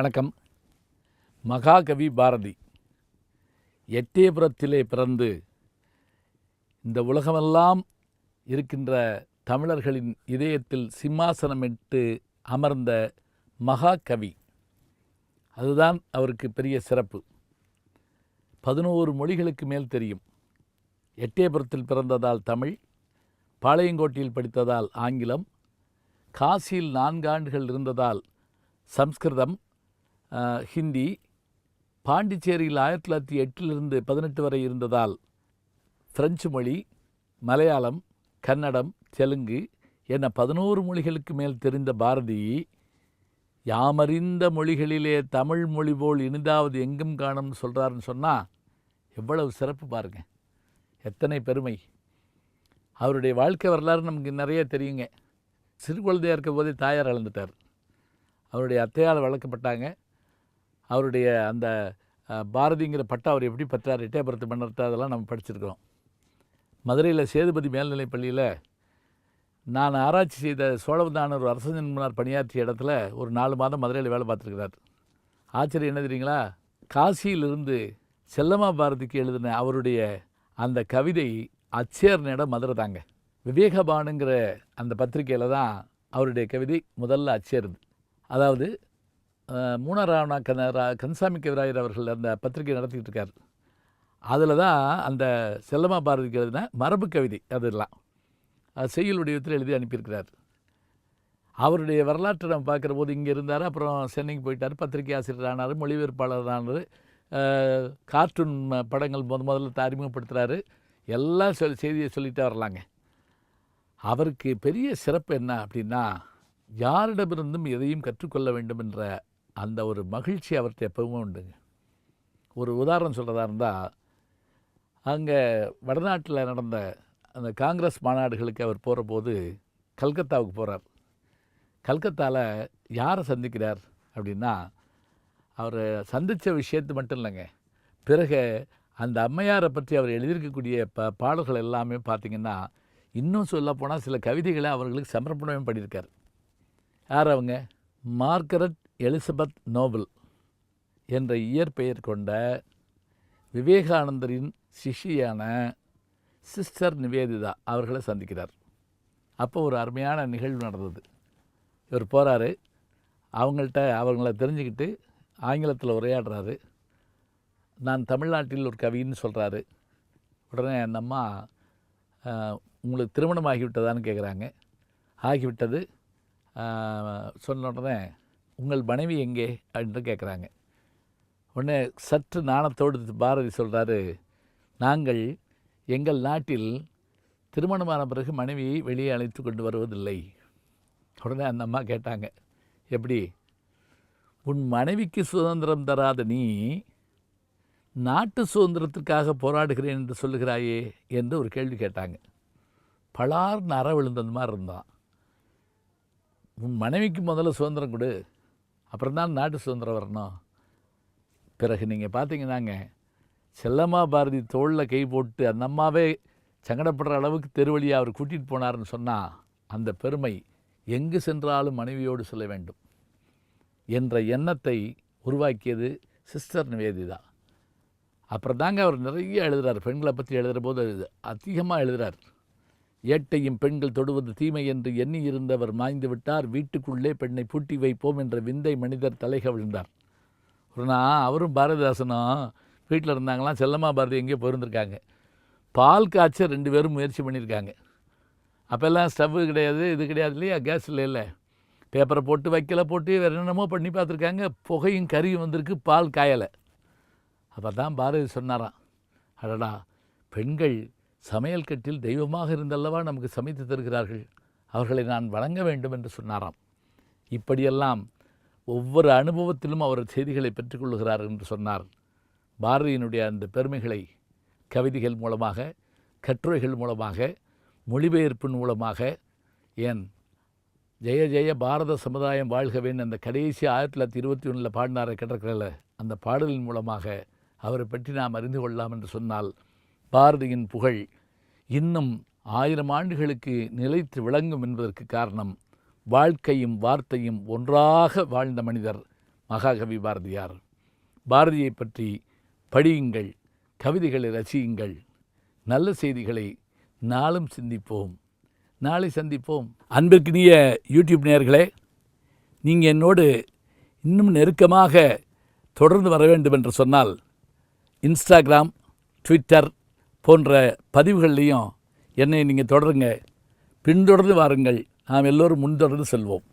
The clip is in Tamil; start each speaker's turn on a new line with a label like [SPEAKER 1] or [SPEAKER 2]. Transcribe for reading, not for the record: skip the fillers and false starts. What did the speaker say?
[SPEAKER 1] வணக்கம். மகாகவி பாரதி எட்டயபுரத்திலே பிறந்து இந்த உலகமெல்லாம் இருக்கின்ற தமிழர்களின் இதயத்தில் சிம்மாசனமிட்டு அமர்ந்த மகாகவி. அதுதான் அவருக்கு பெரிய சிறப்பு. 11 மொழிகளுக்கு மேல் தெரியும். எட்டயபுரத்தில் பிறந்ததால் தமிழ், பாளையங்கோட்டையில் படித்ததால் ஆங்கிலம், காசியில் 4 ஆண்டுகள் இருந்ததால் சம்ஸ்கிருதம், ஹிந்தி, பாண்டிச்சேரியில் 1908 18 வரை இருந்ததால் பிரெஞ்சு மொழி, மலையாளம், கன்னடம், தெலுங்கு என 11 மொழிகளுக்கு மேல் தெரிந்த பாரதி, யாமறிந்த மொழிகளிலே தமிழ் மொழி போல் இனிதாவது எங்கும் காணும்னு சொல்கிறாருன்னு சொன்னால் எவ்வளவு சிறப்பு பாருங்க, எத்தனை பெருமை. அவருடைய வாழ்க்கை வரலாறு நமக்கு நிறைய தெரியுங்க. சிறு குழந்தையாக இருக்க போதே தாயார் இழந்துட்டார். அவருடைய அத்தையால் வளர்க்கப்பட்டாங்க. அவருடைய அந்த பாரதிங்கிற பட்டா அவர் எப்படி பெற்றார், எட்டயபுரத்து மன்னர்கிட்ட, அதெல்லாம் நம்ம படிச்சிருக்கிறோம். மதுரையில் சேதுபதி மேல்நிலைப் பள்ளியில் நான் ஆராய்ச்சி செய்த சோழவந்தான ஒரு அரசன்மார் பணியாற்றிய இடத்துல ஒரு 4 மாதம் மதுரையில் வேலை பார்த்துருக்கிறார். ஆச்சரியம் என்ன தெரியுங்களா, காசியிலிருந்து செல்லம்மா பாரதிக்கு எழுதின அவருடைய அந்த கவிதை அச்சேர்ன இடம் மதுரை தாங்க. விவேகபானுங்கிற அந்த பத்திரிகையில் தான் அவருடைய கவிதை முதல்ல அச்சேருது. அதாவது மூணராவணா கந்தசாமி கவிராயர் அவர்கள் அந்த பத்திரிகை நடத்திக்கிட்டு இருக்கார். அதில் தான் அந்த செல்லம்மா பாரதிக்கு எழுதின மரபு கவிதை அதெல்லாம் செய்யுள் வடிவத்தில் எழுதி அனுப்பியிருக்கிறார். அவருடைய வரலாற்றை நம்ம பார்க்குற போது இங்கே இருந்தார், அப்புறம் சென்னைக்கு போயிட்டார், பத்திரிகை ஆசிரியர் ஆனார், மொழிபெயர்ப்பாளர் ஆனார், கார்ட்டூன் படங்கள் முதல்ல அறிமுகப்படுத்துகிறாரு. எல்லாம் செய்தியை சொல்லிகிட்டே வரலாங்க. அவருக்கு பெரிய சிறப்பு என்ன அப்படின்னா, யாரிடமிருந்தும் எதையும் கற்றுக்கொள்ள வேண்டும் என்ற அந்த ஒரு மகிழ்ச்சி அவர்கிட்ட எப்பவுமே உண்டுங்க. ஒரு உதாரணம் சொல்கிறதா இருந்தால், அங்கே வடநாட்டில் நடந்த அந்த காங்கிரஸ் மாநாடுகளுக்கு அவர் போகிற போது கல்கத்தாவுக்கு போகிறார். கல்கத்தாவில் யாரை சந்திக்கிறார் அப்படின்னா, அவர் சந்தித்த விஷயத்து மட்டும் இல்லைங்க, பிறகு அந்த அம்மையாரை பற்றி அவர் எழுதியிருக்கக்கூடிய பாடல்கள் எல்லாமே பார்த்திங்கன்னா, இன்னும் சொல்லப்போனால் சில கவிதைகளை அவர்களுக்கு சமர்ப்பணமே பண்ணியிருக்கார். யார் அவங்க? மார்கரெட் எலிசபெத் நோபல் என்ற இயற்பெயர் கொண்ட விவேகானந்தரின் சிஷியான சிஸ்டர் நிவேதிதா அவர்களை சந்திக்கிறார். அப்போ ஒரு அருமையான நிகழ்வு நடந்தது. இவர் போகிறாரு, அவங்கள தெரிஞ்சுக்கிட்டு ஆங்கிலத்தில் உரையாடுறாரு. நான் தமிழ்நாட்டில் ஒரு கவின்னு சொல்கிறாரு. உடனே அந்த அம்மா, உங்களுக்கு திருமணம் ஆகிவிட்டதான்னு கேட்குறாங்க. ஆகிவிட்டது. சொன்ன உடனே உங்கள் மனைவி எங்கே அப்படின்னு கேட்குறாங்க. உடனே சற்று நாணத்தோடு பாரதி சொல்கிறாரு, நாங்கள் எங்கள் நாட்டில் திருமணமான பிறகு மனைவியை வெளியே அழைத்து கொண்டு வருவதில்லை. உடனே அந்த அம்மா கேட்டாங்க, எப்படி? உன் மனைவிக்கு சுதந்திரம் தராத நீ நாட்டு சுதந்திரத்திற்காக போராடுகிறேன் என்று சொல்லுகிறாயே என்று ஒரு கேள்வி கேட்டாங்க. பலார்னு அற விழுந்தது மாதிரி இருந்தான். உன் மனைவிக்கு முதல்ல சுதந்திரம் கொடு, அப்புறம்தான் நாட்டு சுதந்திரம் வரணும். பிறகு நீங்கள் பார்த்தீங்கன்னாங்க, செல்லம்மா பாரதி தோளில் கை போட்டு அந்த அம்மாவே சங்கடப்படுற அளவுக்கு தெருவழியாக அவர் கூட்டிகிட்டு போனார்னு சொன்னால், அந்த பெருமை எங்கு சென்றாலும் மனைவியோடு சொல்ல வேண்டும் என்ற எண்ணத்தை உருவாக்கியது சிஸ்டர் நிவேதிதா. அப்புறம் தாங்க அவர் நிறைய எழுதுகிறார். பெண்களை பற்றி எழுதுகிற போது அதிகமாக எழுதுகிறார். ஏட்டையும் பெண்கள் தொடுவது தீமை என்று எண்ணி இருந்தவர் மாய்ந்து விட்டார், வீட்டுக்குள்ளே பெண்ணை பூட்டி வைப்போம் என்ற விந்தை மனிதர் தலைக விழுந்தார். ஒரு நாள் அவரும் பாரதிதாசனும் வீட்டில் இருந்தாங்களாம். செல்லம்மா பாரதி எங்கேயோ போயிருந்திருக்காங்க. பால் காய்ச்ச 2 பேரும் முயற்சி பண்ணியிருக்காங்க. அப்போல்லாம் ஸ்டவ்வு கிடையாது, இது கிடையாது இல்லையா, கேஸ் இல்லை. பேப்பரை போட்டு வைக்கல போட்டு வேறு என்னமோ பண்ணி பார்த்துருக்காங்க. புகையும் கறியும் வந்திருக்கு, பால் காயலை. அப்போ தான் பாரதி சொன்னாராம், அடடா, பெண்கள் சமையல் கட்டில் தெய்வமாக இருந்தல்லவா நமக்கு சமைத்து தருகிறார்கள், அவர்களை நான் வணங்க வேண்டும் என்று சொன்னாராம். இப்படியெல்லாம் ஒவ்வொரு அனுபவத்திலும் அவர் செய்திகளை பெற்றுக்கொள்கிறார் என்று சொன்னார். பாரதியினுடைய அந்த பெருமைகளை கவிதைகள் மூலமாக, கட்டுரைகள் மூலமாக, மொழிபெயர்ப்பின் மூலமாக, ஏன் ஜெய ஜெய பாரத சமுதாயம் வாழ்கவேன் அந்த கடைசி 1921 பாடினாரை கிடக்கிறல அந்த பாடலின் மூலமாக அவரை பற்றி நாம் அறிந்து கொள்ளலாம் என்று சொன்னால், பாரதியின் புகழ் இன்னும் 1000 ஆண்டுகளுக்கு நிலைத்து விளங்கும் என்பதற்கு காரணம், வாழ்க்கையும் வார்த்தையும் ஒன்றாக வாழ்ந்த மனிதர் மகாகவி பாரதியார். பாரதியை பற்றி படியுங்கள், கவிதைகளை ரசியுங்கள், நல்ல செய்திகளை நாளும் சிந்திப்போம். நாளை சந்திப்போம். அன்பிற்கினிய யூடியூப் நேயர்களே, நீங்கள் என்னோடு இன்னும் நெருக்கமாக தொடர்ந்து வர வேண்டும் என்று சொன்னால் இன்ஸ்டாகிராம், ட்விட்டர் போன்ற பதிவுகள்லையும் என்னை நீங்கள் தொடருங்க. பின்தொடர்ந்து வாருங்கள். நாம் எல்லோரும் முன்தொடர்ந்து செல்வோம்.